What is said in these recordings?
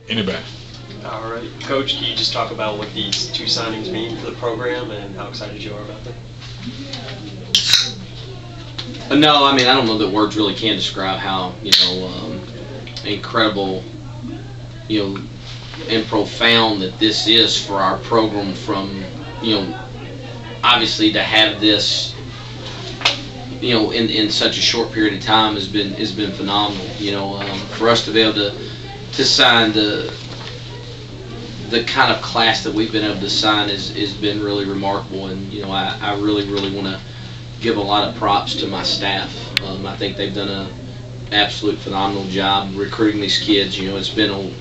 anybody. All right, Coach, can you just talk about what these two signings mean for the program and how excited you are about them? No, I mean, I don't know that words really can describe how, incredible, and profound that this is for our program from, obviously to have this, in such a short period of time has been phenomenal. For us to be able to sign the kind of class that we've been able to sign has been really remarkable, and I really want to give a lot of props to my staff. I think they've done an absolute phenomenal job recruiting these kids. It's been a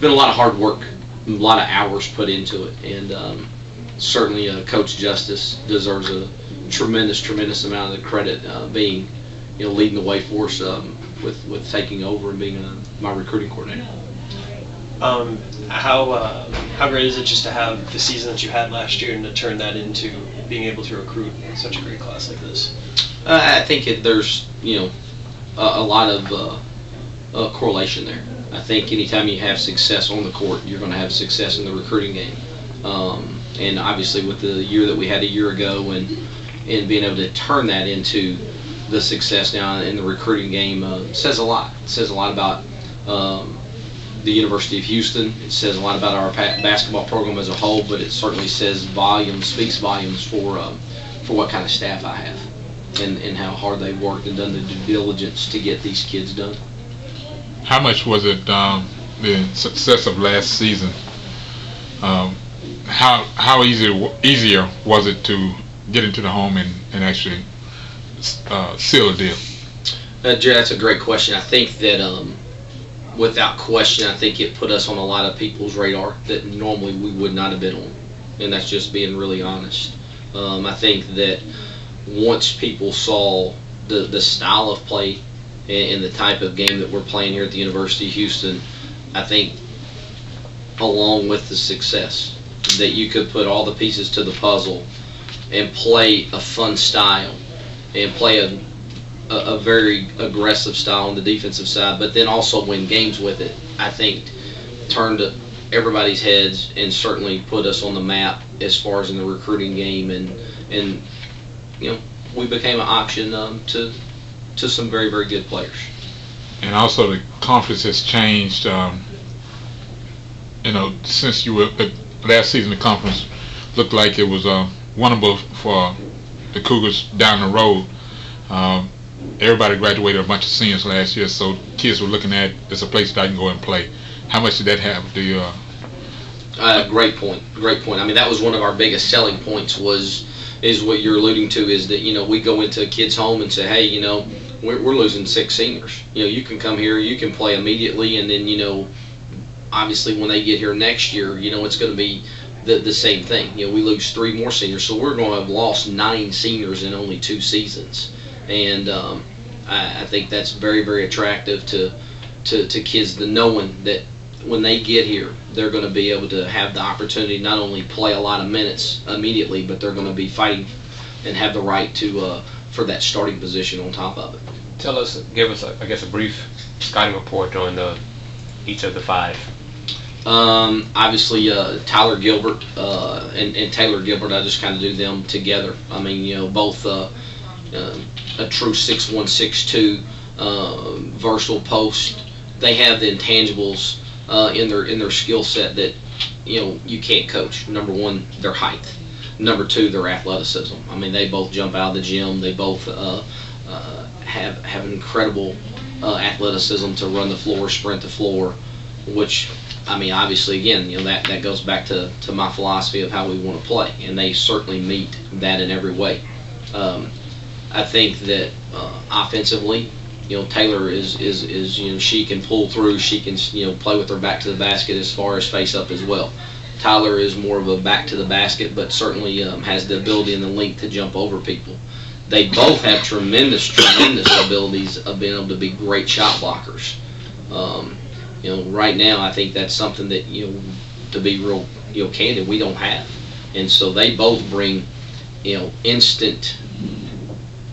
lot of hard work, a lot of hours put into it, and certainly Coach Justice deserves a tremendous amount of the credit, being leading the way for us with taking over and being my recruiting coordinator. How great is it just to have the season that you had last year and to turn that into being able to recruit such a great class like this? I think there's a lot of correlation there. I think anytime you have success on the court, you're going to have success in the recruiting game. And obviously with the year that we had a year ago and being able to turn that into the success now in the recruiting game says a lot. It says a lot about the University of Houston. It says a lot about our basketball program as a whole, but it certainly speaks volumes for what kind of staff I have and how hard they've worked and done the due diligence to get these kids done. How much was it the success of last season? How easier was it to get into the home and actually seal a deal? Jerry, that's a great question. I think that without question, I think it put us on a lot of people's radar that normally we would not have been on, and that's just being really honest. I think that once people saw the style of play and the type of game that we're playing here at the University of Houston, I think along with the success, that you could put all the pieces to the puzzle and play a fun style and play a very aggressive style on the defensive side, but then also win games with it, I think turned everybody's heads and certainly put us on the map as far as in the recruiting game, and we became an option to some very good players. And also the conference has changed. Since you were last season, the conference looked like it was winnable for the Cougars down the road. Everybody graduated, a bunch of seniors last year, so kids were looking at it's a place that I can go and play. How much did that have? Great point. I mean, that was one of our biggest selling points is what you're alluding to, is that we go into a kid's home and say, hey, we're losing 6 seniors. You can come here, you can play immediately, and then obviously when they get here next year, it's going to be the same thing. We lose 3 more seniors, so we're going to have lost 9 seniors in only 2 seasons. And I think that's very attractive to kids, to knowing that when they get here, they're going to be able to have the opportunity not only play a lot of minutes immediately, but they're going to be fighting and have the right to for that starting position on top of it. Give us a brief scouting report on each of the 5. Obviously, Tyler Gilbert and Taylor Gilbert, I just kind of do them together. I mean, both a true 6'1", 6'2", versatile post. They have the intangibles in their skill set that you can't coach. Number 1, their height. Number 2, their athleticism. I mean, they both jump out of the gym. They both have incredible athleticism to run the floor, sprint the floor, which, I mean, obviously, again, that goes back to my philosophy of how we want to play, and they certainly meet that in every way. I think that offensively, Taylor is she can pull through, she can play with her back to the basket as far as face up as well. Tyler is more of a back to the basket, but certainly has the ability and the length to jump over people. They both have tremendous abilities of being able to be great shot blockers. Right now, I think that's something that to be real candid, we don't have, and so they both bring instant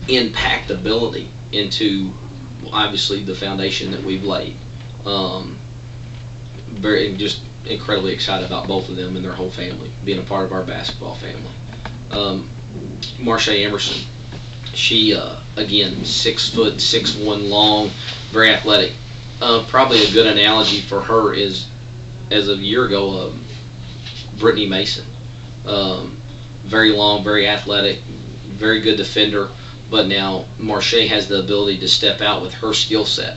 impact ability into obviously the foundation that we've laid. just incredibly excited about both of them and their whole family being a part of our basketball family. Marche Emerson, she again 6 foot 6'1", long, very athletic. Probably a good analogy for her is, as of a year ago, Brittany Mason. Very long, very athletic, very good defender. But now Marche has the ability to step out with her skill set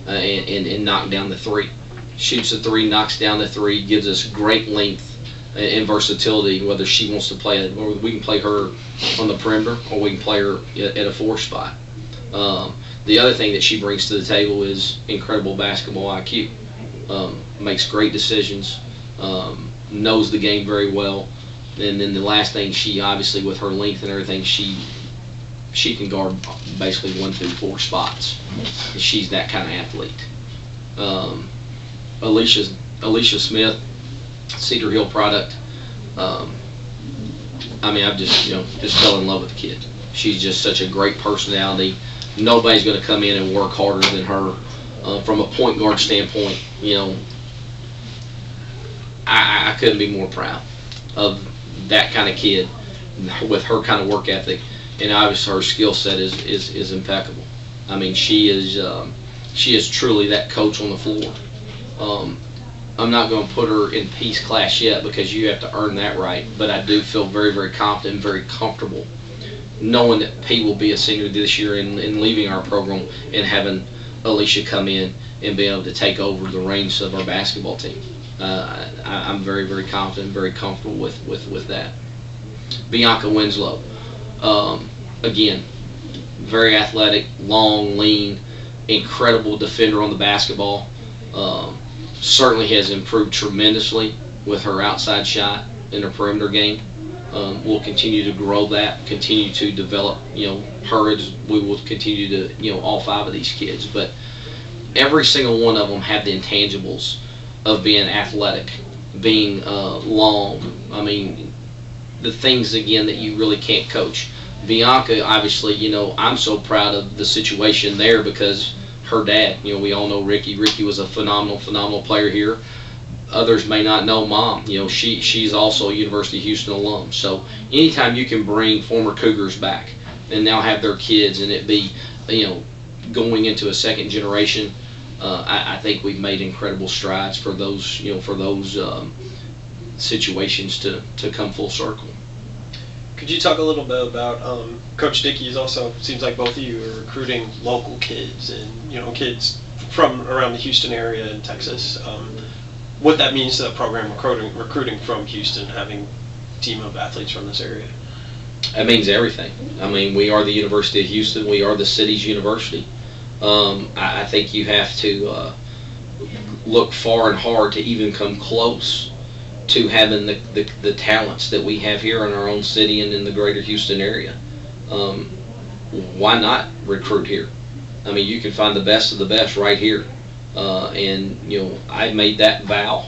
and knock down the three. Shoots the three, knocks down the three, gives us great length and versatility, whether she wants to play it, or we can play her on the perimeter, or we can play her at a 4 spot. The other thing that she brings to the table is incredible basketball IQ. Makes great decisions, knows the game very well, and then the last thing, she obviously, with her length and everything, she can guard basically 1 through 4 spots. She's that kind of athlete. Alicia Smith, Cedar Hill product. I mean, I've just fell in love with the kid. She's just such a great personality. Nobody's going to come in and work harder than her. From a point guard standpoint, I couldn't be more proud of that kind of kid with her kind of work ethic, and obviously her skill set is impeccable. I mean, she is truly that coach on the floor. I'm not going to put her in peace class yet, because you have to earn that right, but I do feel very, very confident and very comfortable knowing that P will be a senior this year and leaving our program, and having Alicia come in and be able to take over the reins of our basketball team. I'm very, very confident, very comfortable with that. Bianca Winslow, again, very athletic, long, lean, incredible defender on the basketball. Certainly has improved tremendously with her outside shot in her perimeter game. We'll continue to grow that, continue to develop, her as we will continue to, all 5 of these kids. But every single one of them have the intangibles of being athletic, being long. I mean, the things, again, that you really can't coach. Bianca, obviously, I'm so proud of the situation there, because her dad, we all know Ricky. Ricky was a phenomenal player here. Others may not know Mom. She's also a University of Houston alum. So anytime you can bring former Cougars back and now have their kids, and it be, going into a second generation, I think we've made incredible strides for those, situations to come full circle. Could you talk a little bit about Coach Dickey's also, seems like both of you are recruiting local kids and kids from around the Houston area in Texas. What that means to the program, recruiting from Houston, having a team of athletes from this area? It means everything. I mean, we are the University of Houston. We are the city's university. I think you have to look far and hard to even come close to having the talents that we have here in our own city and in the greater Houston area. Why not recruit here? I mean, you can find the best of the best right here. And I made that vow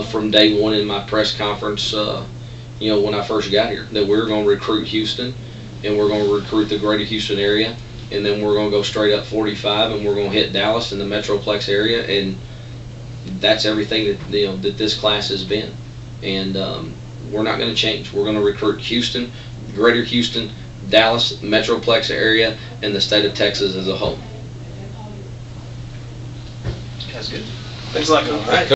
from day one in my press conference, when I first got here, that we're going to recruit Houston, and we're going to recruit the greater Houston area, and then we're going to go straight up 45, and we're going to hit Dallas in the Metroplex area, and that's everything that that this class has been. And we're not going to change. We're going to recruit Houston, greater Houston, Dallas, Metroplex area, and the state of Texas as a whole. That's good. Thanks a lot.